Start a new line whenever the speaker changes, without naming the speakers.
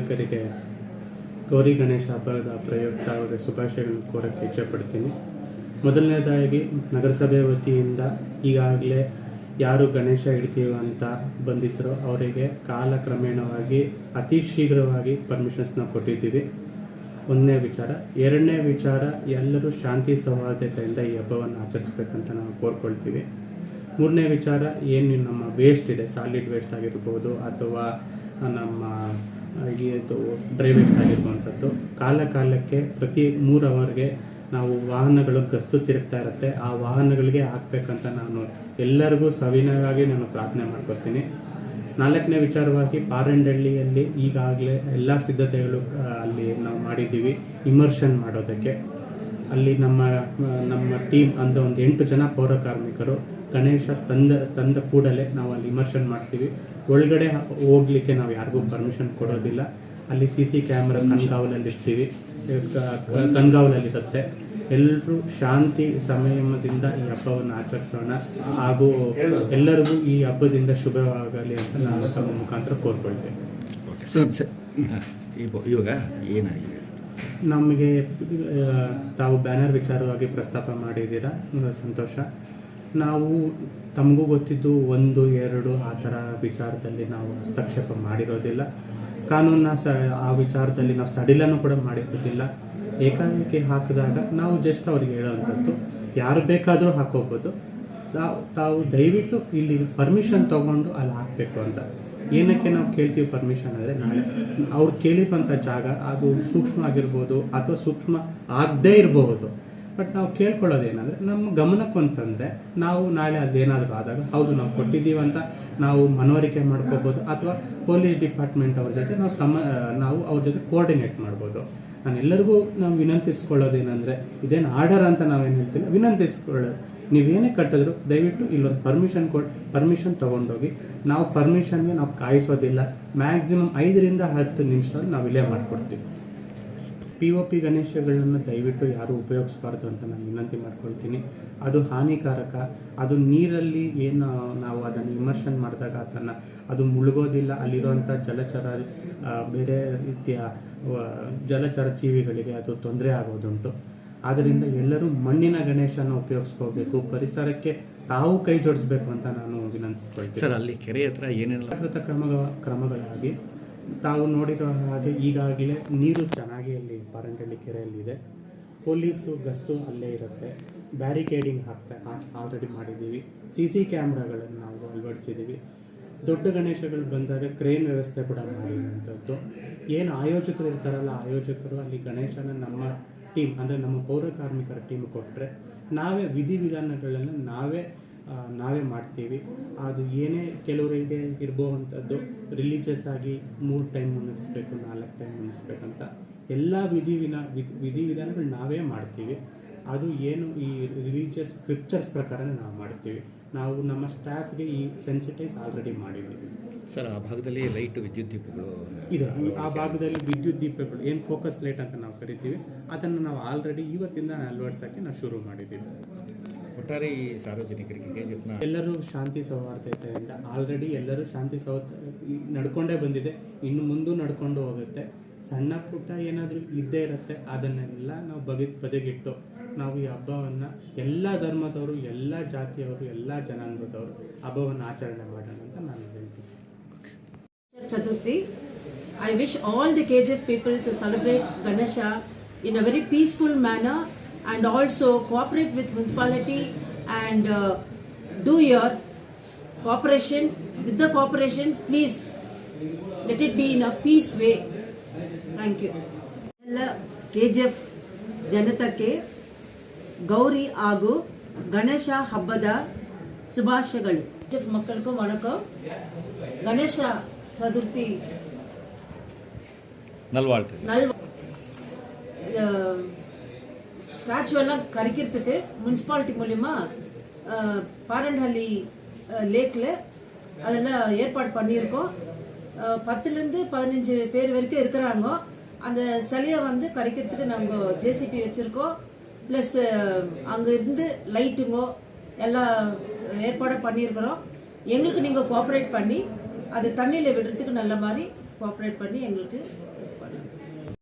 ನಾಗರಿಕರಿಗೆ ಗೌರಿ ಗಣೇಶ ಹಬ್ಬದ ಪ್ರಯುಕ್ತ ಅವರಿಗೆ ಶುಭಾಶಯಗಳನ್ನು ಕೋರಕ್ಕೆ ಇಚ್ಛೆಪಡ್ತೀನಿ. ಮೊದಲನೇದಾಗಿ ನಗರಸಭೆ ವತಿಯಿಂದ ಈಗಾಗಲೇ ಯಾರು ಗಣೇಶ ಇಡ್ತೀವಿ ಅಂತ ಬಂದಿದ್ದರೋ ಅವರಿಗೆ ಕಾಲಕ್ರಮೇಣವಾಗಿ ಅತಿ ಶೀಘ್ರವಾಗಿ ಪರ್ಮಿಷನ್ಸ್ನ ಕೊಟ್ಟಿದ್ದೀವಿ. ಒಂದನೇ ವಿಚಾರ. ಎರಡನೇ ವಿಚಾರ, ಎಲ್ಲರೂ ಶಾಂತಿ ಸೌಹಾರ್ದತೆಯಿಂದ ಈ ಹಬ್ಬವನ್ನು ಆಚರಿಸ್ಬೇಕಂತ ನಾವು ಕೋರ್ಕೊಳ್ತೀವಿ. ಮೂರನೇ ವಿಚಾರ, ಏನು ನಮ್ಮ ವೇಸ್ಟ್ ಇದೆ, ಸಾಲಿಡ್ ವೇಸ್ಟ್ ಆಗಿರ್ಬೋದು ಅಥವಾ ನಮ್ಮ ಇದು ಡ್ರೈ ವೇಸ್ಟ್ ಆಗಿರುವಂಥದ್ದು, ಕಾಲಕ್ಕೆ ಪ್ರತಿ 3 ಅವರ್ಗೆ ನಾವು ವಾಹನಗಳು ಗಸ್ತು ತಿರುಗ್ತಾ ಇರುತ್ತೆ, ಆ ವಾಹನಗಳಿಗೆ ಹಾಕಬೇಕಂತ ನಾನು ಎಲ್ಲರಿಗೂ ಸವಿನಯವಾಗಿ ನಾನು ಪ್ರಾರ್ಥನೆ ಮಾಡ್ಕೊತೀನಿ. 4ನೇ ವಿಚಾರವಾಗಿ, ಪಾರಂಡಳ್ಳಿಯಲ್ಲಿ ಈಗಾಗಲೇ ಎಲ್ಲ ಸಿದ್ಧತೆಗಳು ಅಲ್ಲಿ ನಾವು ಮಾಡಿದ್ದೀವಿ ಇಮರ್ಷನ್ ಮಾಡೋದಕ್ಕೆ. ಅಲ್ಲಿ ನಮ್ಮ ಟೀಮ್ ಅಂದರೆ ಒಂದು 8 ಜನ ಪೌರ ಕಾರ್ಮಿಕರು ಗಣೇಶ ತಂದ ಕೂಡಲೇ ನಾವು ಅಲ್ಲಿ ಇಮರ್ಷನ್ ಮಾಡ್ತೀವಿ. ಒಳಗಡೆ ಹೋಗ್ಲಿಕ್ಕೆ ನಾವು ಯಾರಿಗೂ ಪರ್ಮಿಷನ್ ಕೊಡೋದಿಲ್ಲ. ಅಲ್ಲಿ CC ಕ್ಯಾಮ್ರಾ ಕಣ್ಗಾವಲಲ್ಲಿರುತ್ತೆ. ಎಲ್ಲರೂ ಶಾಂತಿ ಸಂಯಮದಿಂದ ಈ ಹಬ್ಬವನ್ನು ಆಚರಿಸೋಣ ಹಾಗೂ ಎಲ್ಲರಿಗೂ ಈ ಹಬ್ಬದಿಂದ ಶುಭವಾಗಲಿ ಅಂತ ನಾನು ತಮ್ಮ ಮುಖಾಂತರ ಕೋರ್ಕೊಳ್ತೇನೆ.
ಇವಾಗ ಏನಾಗಿದೆ ಸರ್?
ನಮಗೆ ತಾವು ಬ್ಯಾನರ್ ವಿಚಾರವಾಗಿ ಪ್ರಸ್ತಾಪ ಮಾಡಿದ್ದೀರಾ, ಸಂತೋಷ. ನಾವು ತಮಗೂ ಗೊತ್ತಿದ್ದು 1, 2 ಆ ಥರ ವಿಚಾರದಲ್ಲಿ ನಾವು ಹಸ್ತಕ್ಷೇಪ ಮಾಡಿರೋದಿಲ್ಲ. ಕಾನೂನನ್ನ ಆ ವಿಚಾರದಲ್ಲಿ ನಾವು ಸಡಿಲನೂ ಕೂಡ ಮಾಡಿರೋದಿಲ್ಲ. ಏಕಾಏಕಿ ಹಾಕಿದಾಗ ನಾವು ಜಸ್ಟ್ ಅವ್ರಿಗೆ ಹೇಳೋವಂಥದ್ದು, ಯಾರು ಬೇಕಾದರೂ ಹಾಕೋಬೋದು, ತಾವು ದಯವಿಟ್ಟು ಇಲ್ಲಿ ಪರ್ಮಿಷನ್ ತೊಗೊಂಡು ಅಲ್ಲಿ ಹಾಕಬೇಕು ಅಂತ. ಏನಕ್ಕೆ ನಾವು ಕೇಳ್ತೀವಿ ಪರ್ಮಿಷನ್ ಅಂದರೆ, ನಾಳೆ ಅವ್ರು ಕೇಳಿರುವಂಥ ಜಾಗ ಅದು ಸೂಕ್ಷ್ಮ ಆಗಿರ್ಬೋದು ಅಥವಾ ಸೂಕ್ಷ್ಮ ಆಗದೇ ಇರಬಹುದು. ಬಟ್ ನಾವು ಕೇಳ್ಕೊಳ್ಳೋದೇನೆಂದರೆ, ನಮ್ಮ ಗಮನಕ್ಕೆ ಅಂತಂದರೆ ನಾವು ನಾಳೆ ಅದೇನಾದರೂ ಆದಾಗ ಹೌದು ನಾವು ಕೊಟ್ಟಿದ್ದೀವಂತ ನಾವು ಮನವರಿಕೆ ಮಾಡ್ಕೋಬೋದು ಅಥವಾ ಪೊಲೀಸ್ ಡಿಪಾರ್ಟ್ಮೆಂಟ್ ಅವ್ರ ಜೊತೆ ನಾವು ಅವ್ರ ಜೊತೆ ಕೋಆರ್ಡಿನೇಟ್ ಮಾಡ್ಬೋದು. ನಾನು ಎಲ್ಲರಿಗೂ ನಾವು ವಿನಂತಿಸ್ಕೊಳ್ಳೋದೇನೆಂದರೆ, ಇದೇನು ಆರ್ಡರ್ ಅಂತ ನಾವೇನು ಹೇಳ್ತಿಲ್ಲ, ವಿನಂತಿಸ್ಕೊಳ್ಳೋದು, ನೀವೇನೇ ಕಟ್ಟಿದ್ರು ದಯವಿಟ್ಟು ಇಲ್ಲೊಂದು ಪರ್ಮಿಷನ್ ತೊಗೊಂಡೋಗಿ. ನಾವು ಪರ್ಮಿಷನ್ಗೆ ನಾವು ಕಾಯಿಸೋದಿಲ್ಲ. ಮ್ಯಾಕ್ಸಿಮಮ್ 5ರಿಂದ 10 ನಿಮಿಷದಲ್ಲಿ ನಾವು ಇಲ್ಲೇ ಮಾಡಿಕೊಡ್ತೀವಿ. POP ಗಣೇಶಗಳನ್ನು ದಯವಿಟ್ಟು ಯಾರು ಉಪಯೋಗಿಸಬಾರ್ದು ಅಂತ ನಾನು ವಿನಂತಿ ಮಾಡ್ಕೊಳ್ತೀನಿ. ಅದು ಹಾನಿಕಾರಕ. ಅದು ನೀರಲ್ಲಿ ಏನು ನಾವು ಅದನ್ನು ಇಮರ್ಷನ್ ಮಾಡಿದಾಗ ಅದು ಮುಳುಗೋದಿಲ್ಲ. ಅಲ್ಲಿರುವಂಥ ಬೇರೆ ರೀತಿಯ ಜಲಚರ ಜೀವಿಗಳಿಗೆ ಅದು ತೊಂದರೆ ಆಗೋದುಂಟು. ಆದ್ದರಿಂದ ಎಲ್ಲರೂ ಮಣ್ಣಿನ ಗಣೇಶನ ಉಪಯೋಗಿಸ್ಕೋಬೇಕು, ಪರಿಸರಕ್ಕೆ ತಾವು ಕೈ ಜೋಡಿಸ್ಬೇಕು ಅಂತ ನಾನು ವಿನಂತಿಸ್ಕೊಳ್ತೀನಿ.
ಸರ್, ಅಲ್ಲಿ ಕೆರೆ ಹತ್ರ ಏನೆಲ್ಲ
ಕ್ರಮಗಳಾಗಿ ತಾವು ನೋಡಿರೋ ಹಾಗೆ ಈಗಾಗಲೇ ನೀರು ಚೆನ್ನಾಗಿ ಅಲ್ಲಿ ಪಾರಂಡಳ್ಳಿ ಕೆರೆಯಲ್ಲಿದೆ. ಪೊಲೀಸು ಗಸ್ತು ಅಲ್ಲೇ ಇರುತ್ತೆ. ಬ್ಯಾರಿಕೇಡಿಂಗ್ ಆಲ್ರೆಡಿ ಮಾಡಿದ್ದೀವಿ. CC ಕ್ಯಾಮ್ರಾಗಳನ್ನು ನಾವು ಅಳವಡಿಸಿದ್ದೀವಿ. ದೊಡ್ಡ ಗಣೇಶಗಳು ಬಂದಾಗ ಕ್ರೇನ್ ವ್ಯವಸ್ಥೆ ಕೂಡ ಮಾಡಿರುವಂಥದ್ದು. ಏನು ಆಯೋಜಕರು ಇರ್ತಾರಲ್ಲ, ಆಯೋಜಕರು ಅಲ್ಲಿ ಗಣೇಶನ ನಮ್ಮ ಟೀಮ್ ಅಂದರೆ ನಮ್ಮ ಪೌರ ಕಾರ್ಮಿಕರ ಟೀಮ್ ಕೊಟ್ಟರೆ ನಾವೇ ವಿಧಿವಿಧಾನಗಳನ್ನು ನಾವೇ ಮಾಡ್ತೀವಿ. ಅದು ಏನೇ ಕೆಲವರಿಗೆ ಇರ್ಬೋವಂಥದ್ದು ರಿಲೀಜಿಯಸ್ ಆಗಿ 3 ಟೈಮ್ ಮುನ್ನಿಸ್ಬೇಕು, 4 ಟೈಮ್ ಮುನ್ನಿಸ್ಬೇಕಂತ ಎಲ್ಲ ವಿಧಿವಿಧಾನಗಳು ನಾವೇ ಮಾಡ್ತೀವಿ. ಅದು ಏನು ಈ ರಿಲೀಜಿಯಸ್ ಸ್ಕ್ರಿಪ್ಚರ್ಸ್ ಪ್ರಕಾರನೇ ನಾವು ಮಾಡ್ತೀವಿ. ನಾವು ನಮ್ಮ ಸ್ಟಾಫ್ಗೆ ಈ ಸೆನ್ಸಿಟೈಸ್ ಆಲ್ರೆಡಿ ಮಾಡಿದ್ದೀವಿ.
ಸರ್, ಆ ಭಾಗದಲ್ಲಿ ಲೈಟ್ ವಿದ್ಯುತ್ ದೀಪಗಳು
ಇದೆ. ಆ ಭಾಗದಲ್ಲಿ ವಿದ್ಯುತ್ ದೀಪಗಳು ಏನು ಫೋಕಸ್ ಲೈಟ್ ಅಂತ ನಾವು ಕರಿತೀವಿ, ಅದನ್ನು ನಾವು ಆಲ್ರೆಡಿ ಇವತ್ತಿಂದ ಅಳವಡಿಸೋಕ್ಕೆ ನಾವು ಶುರು ಮಾಡಿದ್ದೀವಿ.
ಒಟ್ಟಾರೆ ಈ ಸಾರ್ವಜನಿಕರಿಗೆ
ಎಲ್ಲರೂ ಶಾಂತಿ ಸೌಹಾರ್ದತೆಯಿಂದ ಆಲ್ರೆಡಿ ಎಲ್ಲರೂ ಶಾಂತಿ ನಡ್ಕೊಂಡೇ ಬಂದಿದೆ, ಇನ್ನು ಮುಂದೂ ನಡ್ಕೊಂಡು ಹೋಗುತ್ತೆ. ಸಣ್ಣ ಪುಟ್ಟ ಏನಾದರೂ ಇದ್ದೇ ಇರುತ್ತೆ, ಅದನ್ನೆಲ್ಲ ನಾವು ಬದಿಗಿಟ್ಟು ನಾವು ಈ ಹಬ್ಬವನ್ನು ಎಲ್ಲ ಧರ್ಮದವರು, ಎಲ್ಲ ಜಾತಿಯವರು, ಎಲ್ಲ ಜನಾಂಗದವರು ಹಬ್ಬವನ್ನು ಆಚರಣೆ ಮಾಡೋಣ ಅಂತ ನಾನು ಹೇಳ್ತೀನಿ.
Chaturthi, I wish all the KGF people to celebrate Ganesha in a very peaceful manner and also cooperate with municipality and do your cooperation. With the cooperation, please let it be in a peace way. Thank you. KGF ಜನತಕ್ಕೆ Gauri ಹಾಗೂ ಗಣೇಶ ಹಬ್ಬದ ಶುಭಾಶಯಗಳು. KGF மக்களுக்கும் வணக்கம். Ganesha Chaturthi statue எல்லாம் கரைக்கிறதுக்கு municipality மூலிமா பாரண்டஹள்ளி லேக்கில் அதெல்லாம் ஏற்பாடு பண்ணியிருக்கோம். 10லேருந்து 15 பேர் வரைக்கும் இருக்கிறாங்க. அந்த சிலையை வந்து கரைக்கிறதுக்கு நாங்கள் JCB வச்சுருக்கோம். ப்ளஸ் அங்கே இருந்து லைட்டுங்கோ எல்லாம் ஏற்பாடு பண்ணியிருக்கிறோம். எங்களுக்கு நீங்கள் கோஆப்ரேட் பண்ணி அது தண்ணியில் விடுறதுக்கு நல்ல மாதிரி கோஆப்ரேட் பண்ணி எங்களுக்கு